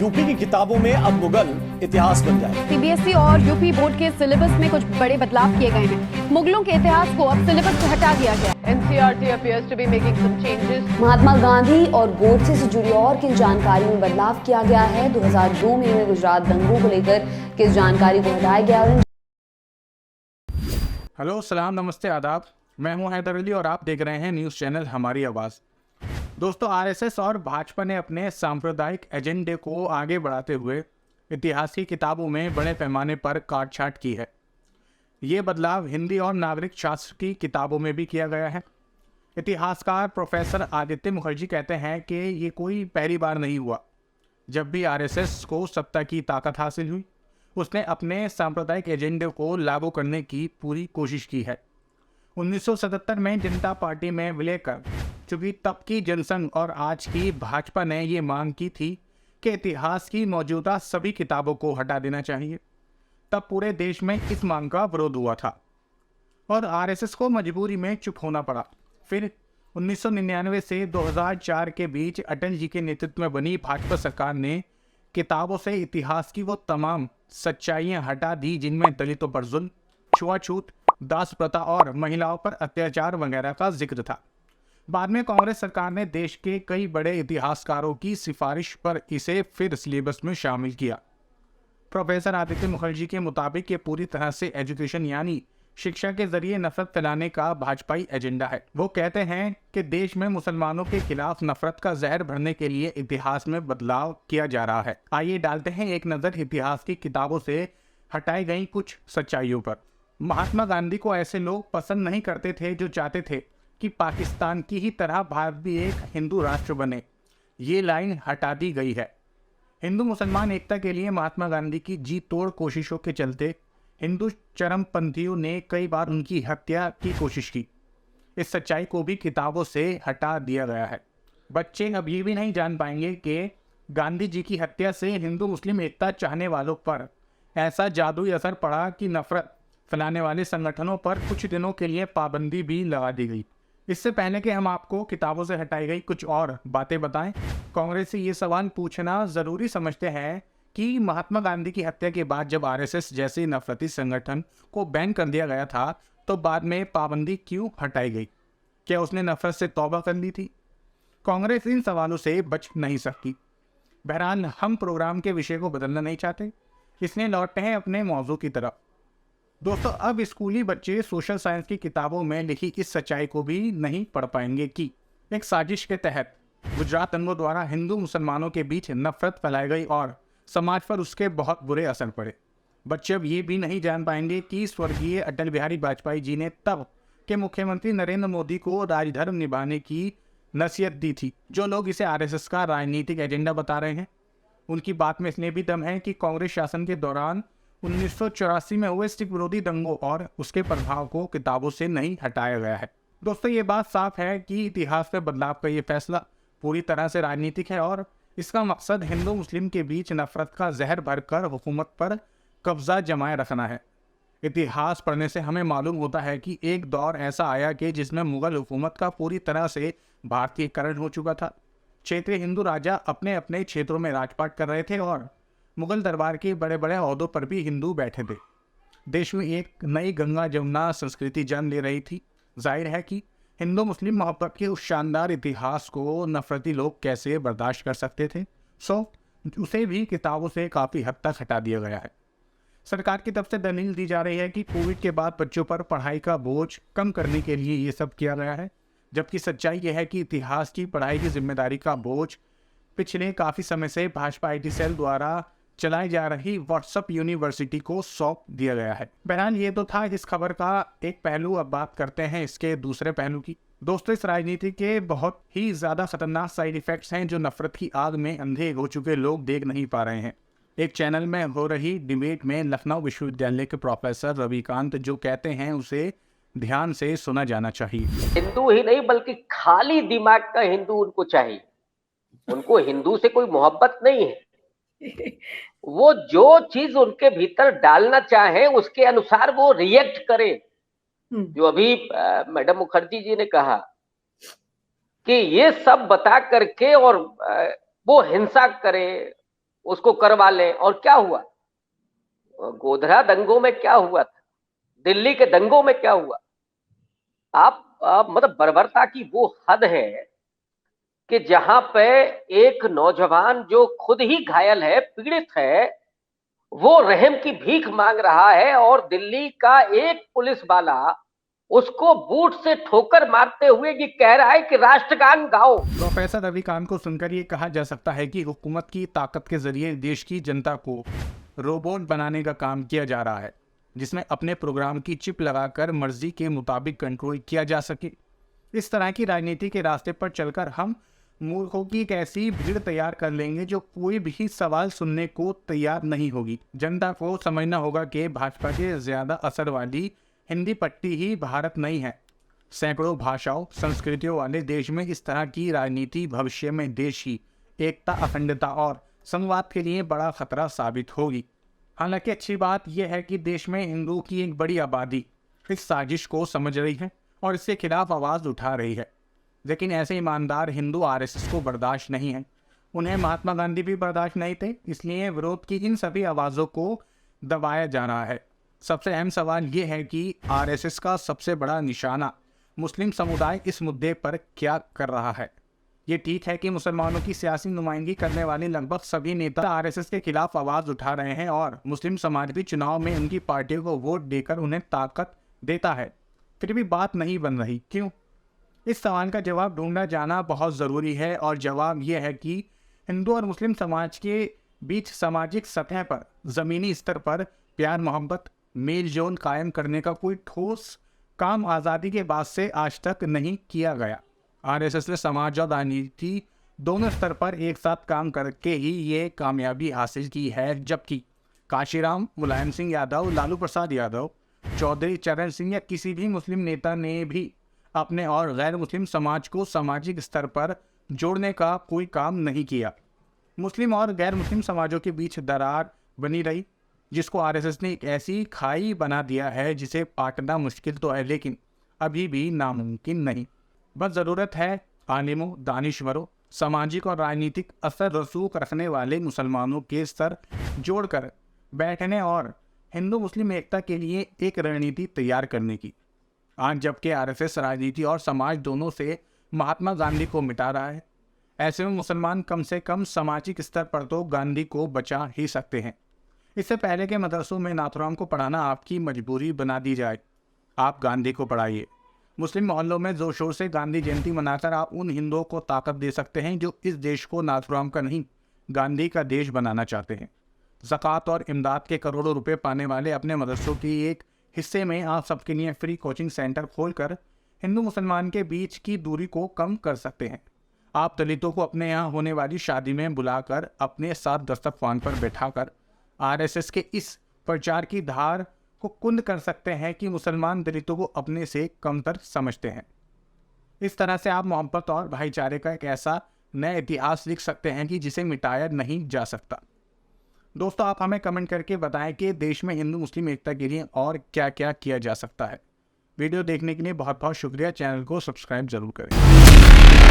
UP की किताबों में अब मुगल इतिहास बन जाए। सीबीएसई और यूपी बोर्ड के सिलेबस में कुछ बड़े बदलाव किए गए हैं। मुगलों के इतिहास को अब सिलेबस से हटा दिया गया। NCERT appears to be making some changes. Mahatma Gandhi और गोडसे से जुड़ी और किन जानकारी में बदलाव किया गया है? 2002 में हुए गुजरात दंगों को लेकर किस जानकारी को हटाया गया? हेलो, सलाम, नमस्ते, आदाब। मैं हूं हैदर अली और आप देख रहे हैं न्यूज़ चैनल हमारी आवाज़। दोस्तों, आरएसएस और भाजपा ने अपने सांप्रदायिक एजेंडे को आगे बढ़ाते हुए इतिहास की किताबों में बड़े पैमाने पर काट-छाँट की है। ये बदलाव हिंदी और नागरिक शास्त्र की किताबों में भी किया गया है। इतिहासकार प्रोफेसर आदित्य मुखर्जी कहते हैं कि ये कोई पहली बार नहीं हुआ। जब भी आरएसएस को सत्ता की ताकत हासिल हुई, उसने अपने सांप्रदायिक एजेंडे को लागू करने की पूरी कोशिश की है। 1977 में जनता पार्टी में विलय कर चूँकि तब की जनसंघ और आज की भाजपा ने ये मांग की थी कि इतिहास की मौजूदा सभी किताबों को हटा देना चाहिए, तब पूरे देश में इस मांग का विरोध हुआ था और आरएसएस को मजबूरी में चुप होना पड़ा। फिर 1999 से 2004 के बीच अटल जी के नेतृत्व में बनी भाजपा सरकार ने किताबों से इतिहास की वो तमाम सच्चाइयाँ हटा दी जिनमें दलितों पर जुल्म, छुआछूत, दास प्रथा और महिलाओं पर अत्याचार वगैरह का जिक्र था। बाद में कांग्रेस सरकार ने देश के कई बड़े इतिहासकारों की सिफारिश पर इसे फिर सिलेबस में शामिल किया। प्रोफेसर आदित्य मुखर्जी के मुताबिक ये पूरी तरह से एजुकेशन यानी शिक्षा के जरिए नफरत फैलाने का भाजपाई एजेंडा है। वो कहते हैं कि देश में मुसलमानों के खिलाफ नफरत का जहर भरने के लिए इतिहास में बदलाव किया जा रहा है। आइए डालते हैं एक नज़र इतिहास की किताबों से हटाई गई कुछ सच्चाइयों पर। महात्मा गांधी को ऐसे लोग पसंद नहीं करते थे जो चाहते थे कि पाकिस्तान की ही तरह भारत भी एक हिंदू राष्ट्र बने। ये लाइन हटा दी गई है। हिंदू मुसलमान एकता के लिए महात्मा गांधी की जी तोड़ कोशिशों के चलते हिंदू चरमपंथियों ने कई बार उनकी हत्या की कोशिश की। इस सच्चाई को भी किताबों से हटा दिया गया है। बच्चे अब ये भी नहीं जान पाएंगे कि गांधी जी की हत्या से हिंदू मुस्लिम एकता चाहने वालों पर ऐसा जादुई असर पड़ा कि नफरत फैलाने वाले संगठनों पर कुछ दिनों के लिए पाबंदी भी लगा दी गई। इससे पहले कि हम आपको किताबों से हटाई गई कुछ और बातें बताएं, कांग्रेस से ये सवाल पूछना ज़रूरी समझते हैं कि महात्मा गांधी की हत्या के बाद जब आरएसएस जैसे नफरती संगठन को बैन कर दिया गया था तो बाद में पाबंदी क्यों हटाई गई? क्या उसने नफरत से तौबा कर ली थी? कांग्रेस इन सवालों से बच नहीं सकती। बहरहाल, हम प्रोग्राम के विषय को बदलना नहीं चाहते, इसलिए लौटते हैं अपने मौजू की तरफ। दोस्तों, अब स्कूली बच्चे सोशल साइंस की किताबों में लिखी इस सच्चाई को भी नहीं पढ़ पाएंगे कि एक साजिश के तहत गुजरात दंगों द्वारा हिंदू मुसलमानों के बीच नफरत फैलाई गई और समाज पर उसके बहुत बुरे असर पड़े। बच्चे अब ये भी नहीं जान पाएंगे कि स्वर्गीय अटल बिहारी वाजपेयी जी ने तब के मुख्यमंत्री नरेंद्र मोदी को राजधर्म निभाने की नसीहत दी थी। जो लोग इसे आरएसएस का राजनीतिक एजेंडा बता रहे हैं, उनकी बात में इसलिए भी दम है कि कांग्रेस शासन के दौरान 1984 में हुए सिख विरोधी दंगों और उसके प्रभाव को किताबों से नहीं हटाया गया है। दोस्तों, ये बात साफ है कि इतिहास में बदलाव का ये फैसला पूरी तरह से राजनीतिक है और इसका मकसद हिंदू मुस्लिम के बीच नफरत का जहर भरकर हुकूमत पर कब्जा जमाए रखना है। इतिहास पढ़ने से हमें मालूम होता है कि एक दौर ऐसा आया कि जिसमें मुगल हुकूमत का पूरी तरह से भारतीयकरण हो चुका था। क्षेत्रीय हिंदू राजा अपने अपने क्षेत्रों में राजपाट कर रहे थे और मुगल दरबार के बड़े बड़े ओहदों पर भी हिंदू बैठे थे। देश में एक नई गंगा जमुना संस्कृति जन्म ले रही थी। जाहिर है कि हिंदू मुस्लिम मोहब्बत के उस शानदार इतिहास को नफरती लोग कैसे बर्दाश्त कर सकते थे। उसे भी किताबों से काफ़ी हद तक हटा दिया गया है। सरकार की तरफ से दलील दी जा रही है कि कोविड के बाद बच्चों पर पढ़ाई का बोझ कम करने के लिए ये सब किया गया है, जबकि सच्चाई यह है कि इतिहास की पढ़ाई की जिम्मेदारी का बोझ पिछले काफ़ी समय से भाजपा IT सेल द्वारा चलाई जा रही व्हाट्सएप यूनिवर्सिटी को सौंप दिया गया है। बहरहाल, ये तो था इस खबर का एक पहलू। अब बात करते हैं इसके दूसरे पहलू की। दोस्तों, इस राजनीति के बहुत ही ज़्यादा खतरनाक साइड इफ़ेक्ट्स हैं जो नफरत की आग में अंधे हो चुके लोग देख नहीं पा रहे हैं। एक चैनल में हो रही डिबेट में लखनऊ विश्वविद्यालय के प्रोफेसर रविकांत जो कहते हैं उसे ध्यान से सुना जाना चाहिए। हिंदू ही नहीं बल्कि खाली दिमाग का हिंदू उनको चाहिए। उनको हिंदू से कोई मोहब्बत नहीं है। वो जो चीज उनके भीतर डालना चाहे उसके अनुसार वो रिएक्ट करे। जो अभी मैडम मुखर्जी जी ने कहा कि ये सब बता करके और वो हिंसा करे, उसको करवा लें। और क्या हुआ, गोधरा दंगों में क्या हुआ था, दिल्ली के दंगों में क्या हुआ? आप मतलब बर्बरता की वो हद है कि जहां पे एक नौजवान जो खुद ही घायल है, पीड़ित है, वो रहम की भीख मांग रहा है और दिल्ली का एक पुलिस वाला उसको बूट से ठोकर मारते हुए ये कह रहा है कि राष्ट्रगान गाओ। प्रोफेसर रविकांत को सुनकर ये कहा जा सकता है कि हुकूमत की ताकत के जरिए देश की जनता को रोबोट बनाने का काम किया जा रहा है, जिसमें अपने प्रोग्राम की चिप लगाकर मर्जी के मुताबिक कंट्रोल किया जा सके। इस तरह की राजनीति के रास्ते पर चलकर हम मूर्खों की एक ऐसी भीड़ तैयार कर लेंगे जो कोई भी सवाल सुनने को तैयार नहीं होगी। जनता को समझना होगा कि भाजपा के ज्यादा असर वाली हिंदी पट्टी ही भारत नहीं है। सैकड़ों भाषाओं संस्कृतियों वाले देश में इस तरह की राजनीति भविष्य में देश की एकता, अखंडता और संवाद के लिए बड़ा खतरा साबित होगी। हालांकि अच्छी बात यह है कि देश में हिंदुओं की एक बड़ी आबादी इस साजिश को समझ रही है और इसके खिलाफ आवाज उठा रही है। लेकिन ऐसे ईमानदार हिंदू आरएसएस को बर्दाश्त नहीं है। उन्हें महात्मा गांधी भी बर्दाश्त नहीं थे, इसलिए विरोध की इन सभी आवाज़ों को दबाया जा रहा है। सबसे अहम सवाल ये है कि आरएसएस का सबसे बड़ा निशाना मुस्लिम समुदाय इस मुद्दे पर क्या कर रहा है। ये ठीक है कि मुसलमानों की सियासी नुमाइंदगी करने वाले लगभग सभी नेता आरएसएस के खिलाफ आवाज़ उठा रहे हैं और मुस्लिम समाज भी चुनाव में उनकी पार्टियों को वोट देकर उन्हें ताकत देता है, फिर भी बात नहीं बन रही, क्यों? इस सवाल का जवाब ढूंढना जाना बहुत ज़रूरी है और जवाब यह है कि हिंदू और मुस्लिम समाज के बीच सामाजिक सतह पर, ज़मीनी स्तर पर प्यार मोहब्बत, मेल जोल कायम करने का कोई ठोस काम आज़ादी के बाद से आज तक नहीं किया गया। आरएसएस ने समाज और राजनीति दोनों स्तर पर एक साथ काम करके ही ये कामयाबी हासिल की है, जबकि काशीराम, मुलायम सिंह यादव, लालू प्रसाद यादव, चौधरी चरण सिंह या किसी भी मुस्लिम नेता ने भी अपने और गैर मुस्लिम समाज को सामाजिक स्तर पर जोड़ने का कोई काम नहीं किया। मुस्लिम और गैर मुस्लिम समाजों के बीच दरार बनी रही, जिसको आरएसएस ने एक ऐसी खाई बना दिया है जिसे पाटना मुश्किल तो है लेकिन अभी भी नामुमकिन नहीं। बस ज़रूरत है आलिमों, दानिश्वरों, सामाजिक और राजनीतिक असर रसूख रखने वाले मुसलमानों के स्तर जोड़कर बैठने और हिंदू मुस्लिम एकता के लिए एक रणनीति तैयार करने की। आज जबकि आरएसएस राजनीति और समाज दोनों से महात्मा गांधी को मिटा रहा है, ऐसे में मुसलमान कम से कम सामाजिक स्तर पर तो गांधी को बचा ही सकते हैं। इससे पहले के मदरसों में नाथुराम को पढ़ाना आपकी मजबूरी बना दी जाए, आप गांधी को पढ़ाइए। मुस्लिम मोहल्लों में जोर शोर से गांधी जयंती मनाकर आप उन हिंदुओं को ताकत दे सकते हैं जो इस देश को नाथुराम का नहीं, गांधी का देश बनाना चाहते हैं। ज़कात और इमदाद के करोड़ों रुपए पाने वाले अपने मदरसों की एक हिस्से में आप सबके लिए फ्री कोचिंग सेंटर खोलकर हिंदू मुसलमान के बीच की दूरी को कम कर सकते हैं। आप दलितों को अपने यहाँ होने वाली शादी में बुलाकर अपने साथ दस्तरखान पर बैठाकर आरएसएस के इस प्रचार की धार को कुंद कर सकते हैं कि मुसलमान दलितों को अपने से कमतर समझते हैं। इस तरह से आप मोहब्बत और भाईचारे का एक ऐसा नया इतिहास लिख सकते हैं कि जिसे मिटाया नहीं जा सकता। दोस्तों, आप हमें कमेंट करके बताएं कि देश में हिंदू मुस्लिम एकता के लिए और क्या क्या किया जा सकता है। वीडियो देखने के लिए बहुत बहुत शुक्रिया। चैनल को सब्सक्राइब जरूर करें।